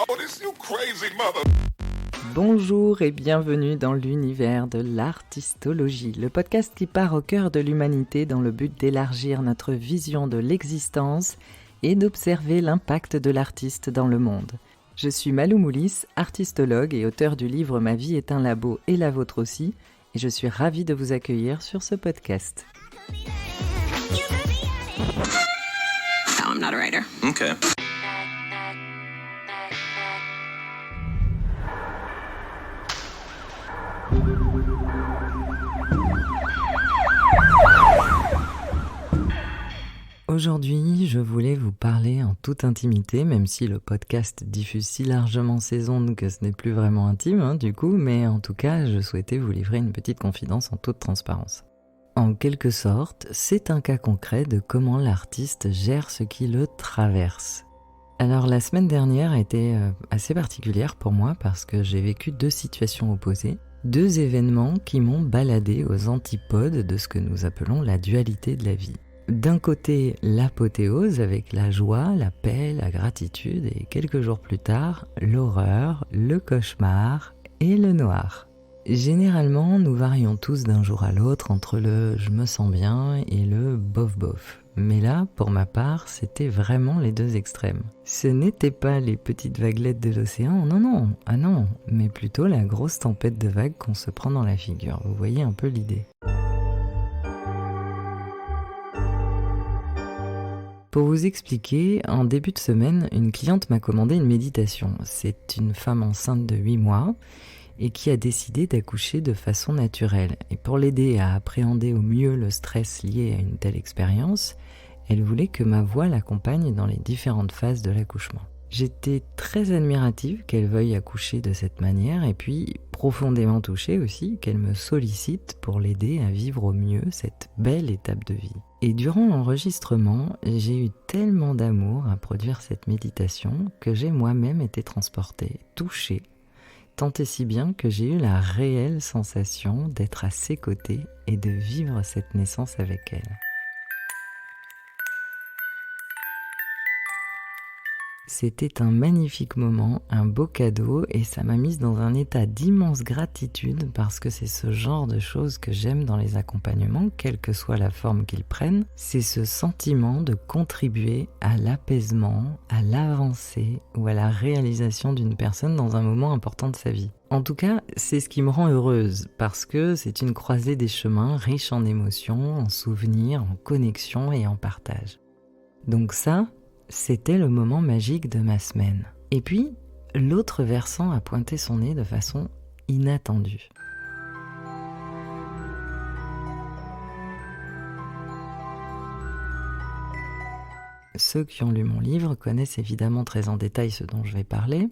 Oh, this you crazy mother. Bonjour et bienvenue dans l'univers de l'artistologie, le podcast qui part au cœur de l'humanité dans le but d'élargir notre vision de l'existence et d'observer l'impact de l'artiste dans le monde. Je suis Malou Moulis, artistologue et auteur du livre « Ma vie est un labo et la vôtre aussi » et je suis ravie de vous accueillir sur ce podcast. No, I'm not a writer. Okay. Aujourd'hui, je voulais vous parler en toute intimité, même si le podcast diffuse si largement ses ondes que ce n'est plus vraiment intime, du coup, mais en tout cas, je souhaitais vous livrer une petite confidence en toute transparence. En quelque sorte, c'est un cas concret de comment l'artiste gère ce qui le traverse. Alors la semaine dernière a été assez particulière pour moi parce que j'ai vécu deux situations opposées, deux événements qui m'ont baladé aux antipodes de ce que nous appelons la dualité de la vie. D'un côté, l'apothéose avec la joie, la paix, la gratitude et quelques jours plus tard, l'horreur, le cauchemar et le noir. Généralement, nous varions tous d'un jour à l'autre entre le « je me sens bien » et le « bof bof ». Mais là, pour ma part, c'était vraiment les deux extrêmes. Ce n'étaient pas les petites vaguelettes de l'océan, non, mais plutôt la grosse tempête de vagues qu'on se prend dans la figure. Vous voyez un peu l'idée. Pour vous expliquer, en début de semaine, une cliente m'a commandé une méditation. C'est une femme enceinte de 8 mois et qui a décidé d'accoucher de façon naturelle. Et pour l'aider à appréhender au mieux le stress lié à une telle expérience, elle voulait que ma voix l'accompagne dans les différentes phases de l'accouchement. J'étais très admirative qu'elle veuille accoucher de cette manière et puis profondément touchée aussi qu'elle me sollicite pour l'aider à vivre au mieux cette belle étape de vie. Et durant l'enregistrement, j'ai eu tellement d'amour à produire cette méditation que j'ai moi-même été transportée, touchée, tant et si bien que j'ai eu la réelle sensation d'être à ses côtés et de vivre cette naissance avec elle. C'était un magnifique moment, un beau cadeau et ça m'a mise dans un état d'immense gratitude parce que c'est ce genre de choses que j'aime dans les accompagnements, quelle que soit la forme qu'ils prennent. C'est ce sentiment de contribuer à l'apaisement, à l'avancée ou à la réalisation d'une personne dans un moment important de sa vie. En tout cas, c'est ce qui me rend heureuse parce que c'est une croisée des chemins riche en émotions, en souvenirs, en connexions et en partage. Donc ça, c'était le moment magique de ma semaine. Et puis, l'autre versant a pointé son nez de façon inattendue. Ceux qui ont lu mon livre connaissent évidemment très en détail ce dont je vais parler.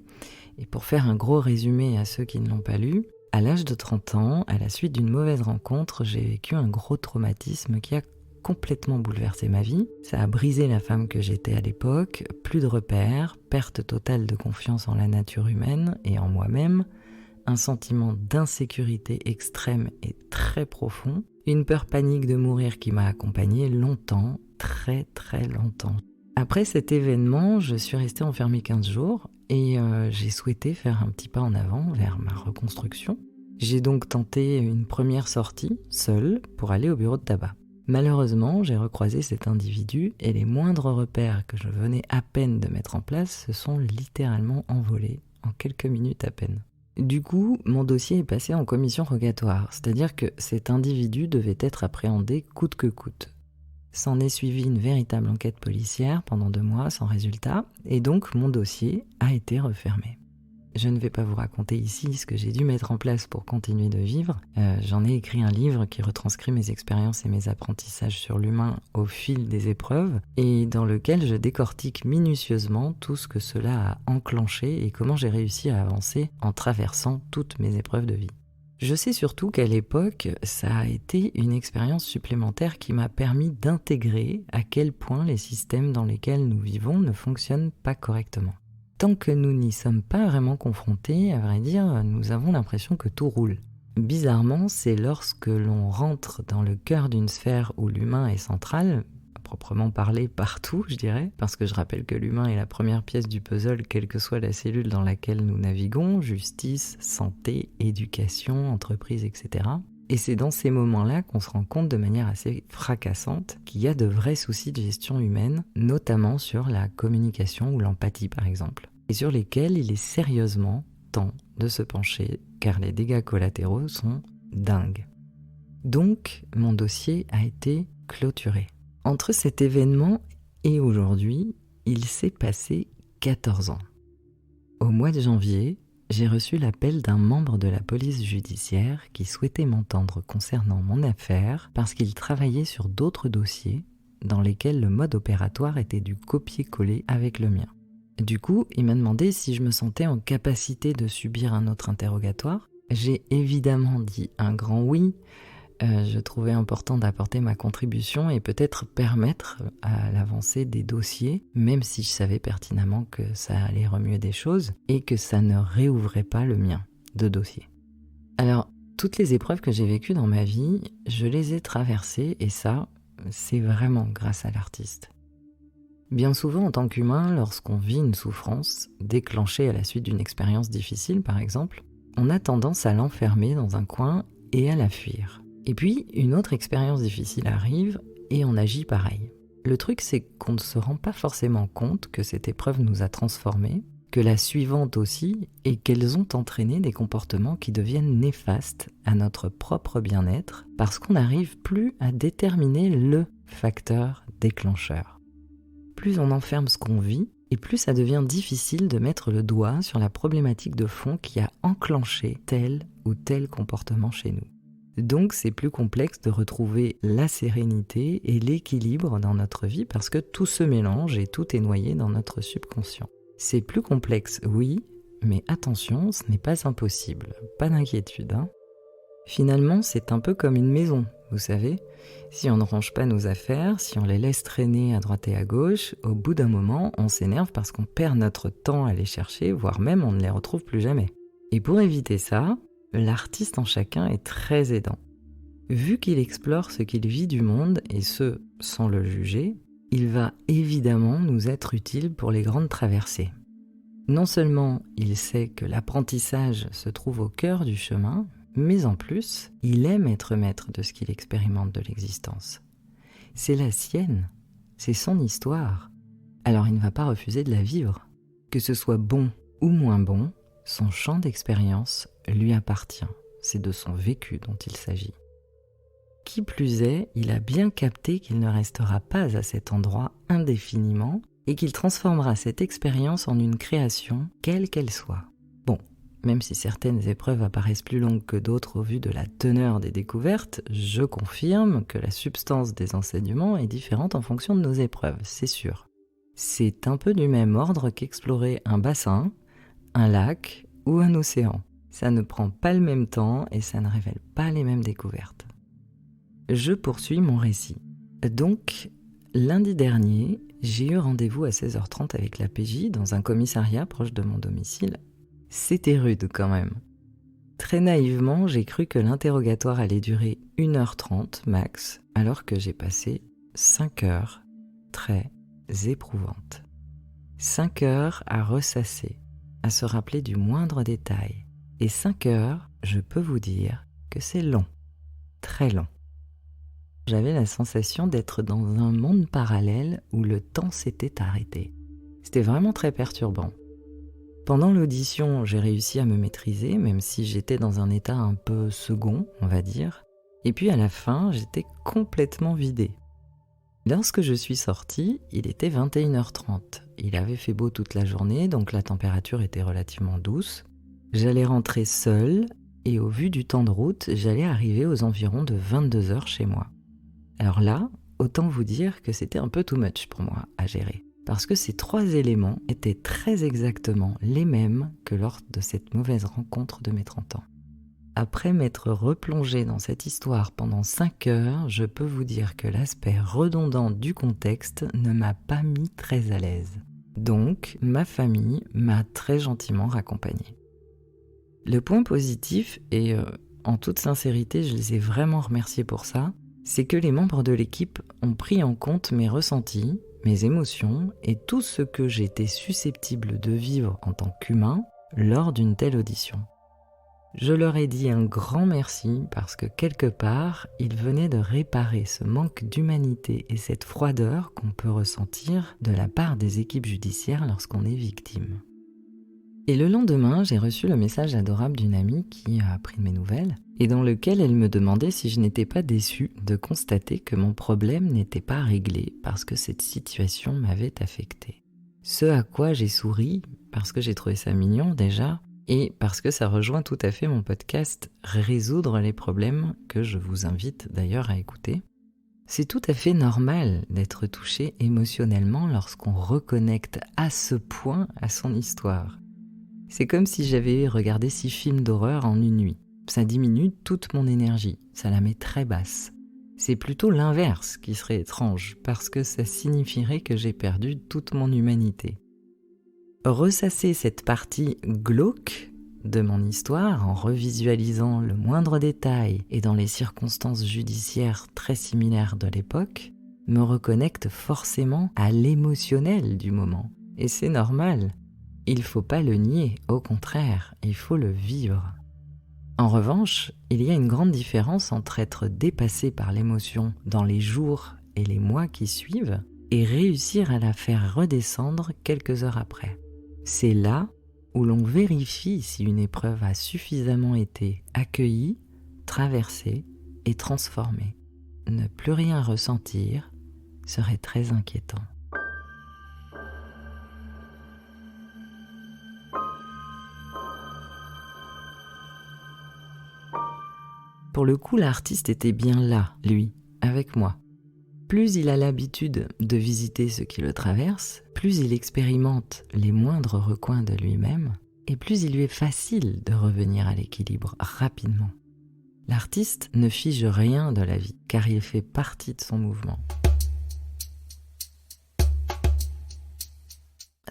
Et pour faire un gros résumé à ceux qui ne l'ont pas lu, à l'âge de 30 ans, à la suite d'une mauvaise rencontre, j'ai vécu un gros traumatisme qui a complètement bouleversé ma vie. Ça a brisé la femme que j'étais à l'époque, plus de repères, perte totale de confiance en la nature humaine et en moi-même, un sentiment d'insécurité extrême et très profond, une peur panique de mourir qui m'a accompagnée longtemps, très très longtemps. Après cet événement, je suis restée enfermée 15 jours et j'ai souhaité faire un petit pas en avant vers ma reconstruction. J'ai donc tenté une première sortie, seule, pour aller au bureau de tabac. Malheureusement, j'ai recroisé cet individu et les moindres repères que je venais à peine de mettre en place se sont littéralement envolés en quelques minutes à peine. Du coup, mon dossier est passé en commission rogatoire, c'est-à-dire que cet individu devait être appréhendé coûte que coûte. S'en est suivi une véritable enquête policière pendant 2 mois sans résultat, et donc mon dossier a été refermé. Je ne vais pas vous raconter ici ce que j'ai dû mettre en place pour continuer de vivre. J'en ai écrit un livre qui retranscrit mes expériences et mes apprentissages sur l'humain au fil des épreuves et dans lequel je décortique minutieusement tout ce que cela a enclenché et comment j'ai réussi à avancer en traversant toutes mes épreuves de vie. Je sais surtout qu'à l'époque, ça a été une expérience supplémentaire qui m'a permis d'intégrer à quel point les systèmes dans lesquels nous vivons ne fonctionnent pas correctement. Tant que nous n'y sommes pas vraiment confrontés, à vrai dire, nous avons l'impression que tout roule. Bizarrement, c'est lorsque l'on rentre dans le cœur d'une sphère où l'humain est central, proprement parler partout, je dirais, parce que je rappelle que l'humain est la première pièce du puzzle, quelle que soit la cellule dans laquelle nous naviguons, justice, santé, éducation, entreprise, etc. Et c'est dans ces moments-là qu'on se rend compte de manière assez fracassante qu'il y a de vrais soucis de gestion humaine, notamment sur la communication ou l'empathie par exemple, et sur lesquels il est sérieusement temps de se pencher, car les dégâts collatéraux sont dingues. Donc, mon dossier a été clôturé. Entre cet événement et aujourd'hui, il s'est passé 14 ans. Au mois de janvier, j'ai reçu l'appel d'un membre de la police judiciaire qui souhaitait m'entendre concernant mon affaire parce qu'il travaillait sur d'autres dossiers dans lesquels le mode opératoire était du copier-coller avec le mien. Du coup, il m'a demandé si je me sentais en capacité de subir un autre interrogatoire. J'ai évidemment dit un grand oui. Je trouvais important d'apporter ma contribution et peut-être permettre à l'avancée des dossiers, même si je savais pertinemment que ça allait remuer des choses et que ça ne réouvrait pas le mien de dossier. Alors, toutes les épreuves que j'ai vécues dans ma vie, je les ai traversées et ça, c'est vraiment grâce à l'artiste. Bien souvent, en tant qu'humain, lorsqu'on vit une souffrance, déclenchée à la suite d'une expérience difficile par exemple, on a tendance à l'enfermer dans un coin et à la fuir. Et puis, une autre expérience difficile arrive et on agit pareil. Le truc, c'est qu'on ne se rend pas forcément compte que cette épreuve nous a transformés, que la suivante aussi, et qu'elles ont entraîné des comportements qui deviennent néfastes à notre propre bien-être parce qu'on n'arrive plus à déterminer le facteur déclencheur. Plus on enferme ce qu'on vit, et plus ça devient difficile de mettre le doigt sur la problématique de fond qui a enclenché tel ou tel comportement chez nous. Donc c'est plus complexe de retrouver la sérénité et l'équilibre dans notre vie parce que tout se mélange et tout est noyé dans notre subconscient. C'est plus complexe, oui, mais attention, ce n'est pas impossible, pas d'inquiétude. Finalement, c'est un peu comme une maison, vous savez. Si on ne range pas nos affaires, si on les laisse traîner à droite et à gauche, au bout d'un moment, on s'énerve parce qu'on perd notre temps à les chercher, voire même on ne les retrouve plus jamais. Et pour éviter ça, l'artiste en chacun est très aidant. Vu qu'il explore ce qu'il vit du monde, et ce, sans le juger, il va évidemment nous être utile pour les grandes traversées. Non seulement il sait que l'apprentissage se trouve au cœur du chemin, mais en plus, il aime être maître de ce qu'il expérimente de l'existence. C'est la sienne, c'est son histoire. Alors il ne va pas refuser de la vivre. Que ce soit bon ou moins bon, son champ d'expérience lui appartient. C'est de son vécu dont il s'agit. Qui plus est, il a bien capté qu'il ne restera pas à cet endroit indéfiniment et qu'il transformera cette expérience en une création, quelle qu'elle soit. Bon, même si certaines épreuves apparaissent plus longues que d'autres au vu de la teneur des découvertes, je confirme que la substance des enseignements est différente en fonction de nos épreuves, c'est sûr. C'est un peu du même ordre qu'explorer un bassin, un lac ou un océan. Ça ne prend pas le même temps et ça ne révèle pas les mêmes découvertes. Je poursuis mon récit. Donc, lundi dernier, j'ai eu rendez-vous à 16h30 avec la PJ dans un commissariat proche de mon domicile. C'était rude quand même. Très naïvement, j'ai cru que l'interrogatoire allait durer 1h30 max, alors que j'ai passé 5 heures très éprouvantes. 5 heures à ressasser, à se rappeler du moindre détail. Et 5 heures, je peux vous dire que c'est long, très long. J'avais la sensation d'être dans un monde parallèle où le temps s'était arrêté. C'était vraiment très perturbant. Pendant l'audition, j'ai réussi à me maîtriser, même si j'étais dans un état un peu second, on va dire. Et puis à la fin, j'étais complètement vidée. Lorsque je suis sortie, il était 21h30. Il avait fait beau toute la journée, donc la température était relativement douce. J'allais rentrer seule, et au vu du temps de route, j'allais arriver aux environs de 22h chez moi. Alors là, autant vous dire que c'était un peu too much pour moi à gérer. Parce que ces 3 éléments étaient très exactement les mêmes que lors de cette mauvaise rencontre de mes 30 ans. Après m'être replongée dans cette histoire pendant 5 heures, je peux vous dire que l'aspect redondant du contexte ne m'a pas mis très à l'aise. Donc, ma famille m'a très gentiment raccompagnée. Le point positif, et en toute sincérité, je les ai vraiment remerciés pour ça, c'est que les membres de l'équipe ont pris en compte mes ressentis, mes émotions et tout ce que j'étais susceptible de vivre en tant qu'humain lors d'une telle audition. Je leur ai dit un grand merci parce que quelque part, ils venaient de réparer ce manque d'humanité et cette froideur qu'on peut ressentir de la part des équipes judiciaires lorsqu'on est victime. Et le lendemain, j'ai reçu le message adorable d'une amie qui a appris de mes nouvelles et dans lequel elle me demandait si je n'étais pas déçue de constater que mon problème n'était pas réglé parce que cette situation m'avait affectée. Ce à quoi j'ai souri parce que j'ai trouvé ça mignon déjà et parce que ça rejoint tout à fait mon podcast « Résoudre les problèmes » que je vous invite d'ailleurs à écouter. C'est tout à fait normal d'être touché émotionnellement lorsqu'on reconnecte à ce point à son histoire. C'est comme si j'avais regardé 6 films d'horreur en une nuit. Ça diminue toute mon énergie, ça la met très basse. C'est plutôt l'inverse qui serait étrange, parce que ça signifierait que j'ai perdu toute mon humanité. Ressasser cette partie glauque de mon histoire en revisualisant le moindre détail et dans les circonstances judiciaires très similaires de l'époque, me reconnecte forcément à l'émotionnel du moment. Et c'est normal. Il ne faut pas le nier, au contraire, il faut le vivre. En revanche, il y a une grande différence entre être dépassé par l'émotion dans les jours et les mois qui suivent et réussir à la faire redescendre quelques heures après. C'est là où l'on vérifie si une épreuve a suffisamment été accueillie, traversée et transformée. Ne plus rien ressentir serait très inquiétant. Pour le coup, l'artiste était bien là, lui, avec moi. Plus il a l'habitude de visiter ce qui le traverse, plus il expérimente les moindres recoins de lui-même, et plus il lui est facile de revenir à l'équilibre rapidement. L'artiste ne fige rien de la vie, car il fait partie de son mouvement.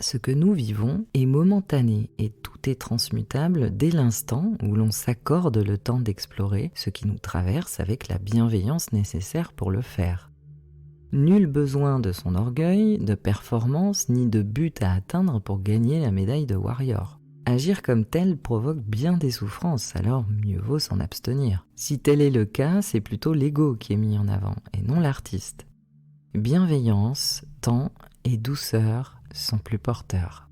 Ce que nous vivons est momentané et tout est transmutable dès l'instant où l'on s'accorde le temps d'explorer ce qui nous traverse avec la bienveillance nécessaire pour le faire. Nul besoin de son orgueil, de performance ni de but à atteindre pour gagner la médaille de warrior. Agir comme tel provoque bien des souffrances, alors mieux vaut s'en abstenir. Si tel est le cas, c'est plutôt l'ego qui est mis en avant et non l'artiste. Bienveillance, temps et douceur sont plus porteurs.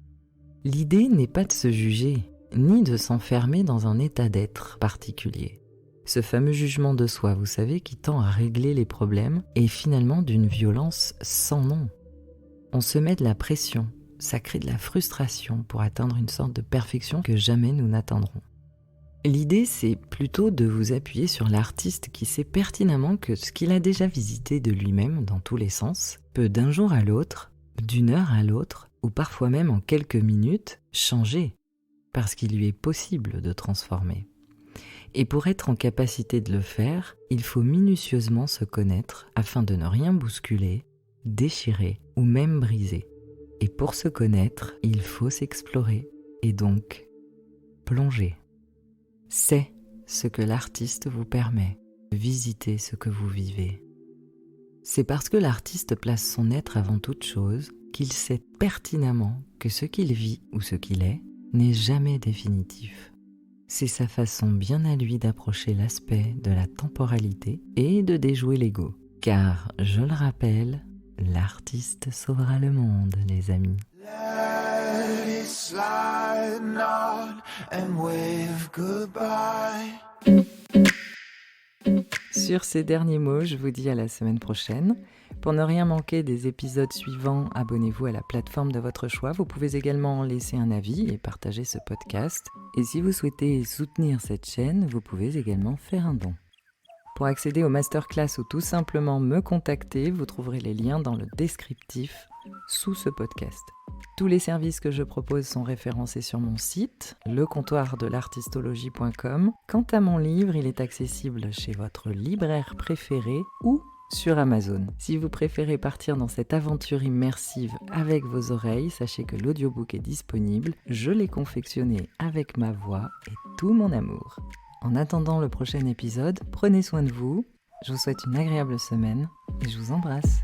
L'idée n'est pas de se juger, ni de s'enfermer dans un état d'être particulier. Ce fameux jugement de soi, vous savez, qui tend à régler les problèmes, est finalement d'une violence sans nom. On se met de la pression, ça crée de la frustration pour atteindre une sorte de perfection que jamais nous n'atteindrons. L'idée, c'est plutôt de vous appuyer sur l'artiste qui sait pertinemment que ce qu'il a déjà visité de lui-même dans tous les sens peut d'un jour à l'autre, d'une heure à l'autre, ou parfois même en quelques minutes, changer, parce qu'il lui est possible de transformer. Et pour être en capacité de le faire, il faut minutieusement se connaître afin de ne rien bousculer, déchirer ou même briser. Et pour se connaître, il faut s'explorer et donc plonger. C'est ce que l'artiste vous permet, de visiter ce que vous vivez. C'est parce que l'artiste place son être avant toute chose qu'il sait pertinemment que ce qu'il vit ou ce qu'il est n'est jamais définitif. C'est sa façon bien à lui d'approcher l'aspect de la temporalité et de déjouer l'ego. Car, je le rappelle, l'artiste sauvera le monde, les amis. Let it slide not and wave goodbye. Sur ces derniers mots, je vous dis à la semaine prochaine. Pour ne rien manquer des épisodes suivants, abonnez-vous à la plateforme de votre choix. Vous pouvez également laisser un avis et partager ce podcast. Et si vous souhaitez soutenir cette chaîne, vous pouvez également faire un don. Pour accéder aux masterclass ou tout simplement me contacter, vous trouverez les liens dans le descriptif sous ce podcast. Tous les services que je propose sont référencés sur mon site, lecomptoirdelartistologie.com. Quant à mon livre, il est accessible chez votre libraire préféré ou sur Amazon. Si vous préférez partir dans cette aventure immersive avec vos oreilles, sachez que l'audiobook est disponible. Je l'ai confectionné avec ma voix et tout mon amour. En attendant le prochain épisode, prenez soin de vous Je vous souhaite une agréable semaine et je vous embrasse.